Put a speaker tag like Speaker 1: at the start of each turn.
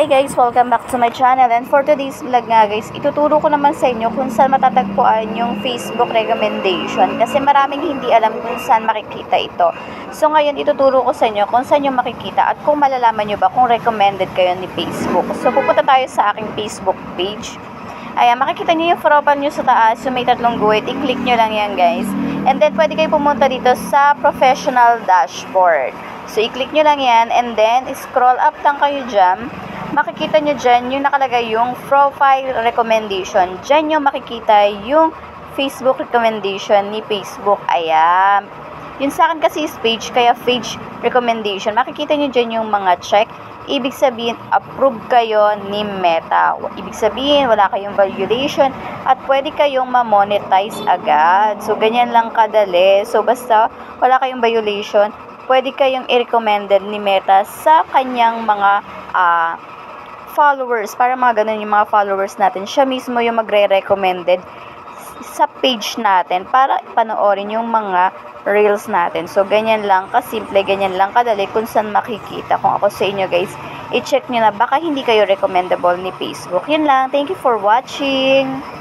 Speaker 1: Hi guys! Welcome back to my channel, and for today's vlog nga guys, ituturo ko naman sa inyo kung saan matatagpuan yung Facebook recommendation kasi maraming hindi alam kung saan makikita ito. So ngayon ituturo ko sa inyo kung saan yung makikita at kung malalaman nyo ba kung recommended kayo ni Facebook. So pupunta tayo sa aking Facebook page. Ayan, makikita nyo yung profile nyo sa taas, yung may tatlong guhit, i-click nyo lang yan guys. And then pwede kayo pumunta dito sa professional dashboard. So, i-click nyo lang yan and then scroll up lang kayo dyan. Makikita nyo dyan yung nakalagay yung profile recommendation. Dyan nyo makikita yung Facebook recommendation ni Facebook. Ayan. Yun sa akin kasi is page, kaya page recommendation. Makikita nyo dyan yung mga check. Ibig sabihin, approve kayo ni Meta. Ibig sabihin, wala kayong violation at pwede kayong ma-monetize agad. So, ganyan lang kadali. So, basta wala kayong violation, pwede kayong i-recommended ni Meta sa kanyang mga followers. Para mga ganun yung mga followers natin. Siya mismo yung magre-recommended sa page natin para panoorin yung mga reels natin. So, ganyan lang kasimple, ganyan lang kadali kung saan makikita. Kung ako sa inyo guys, i-check nyo na baka hindi kayo recommendable ni Facebook. Yun lang. Thank you for watching.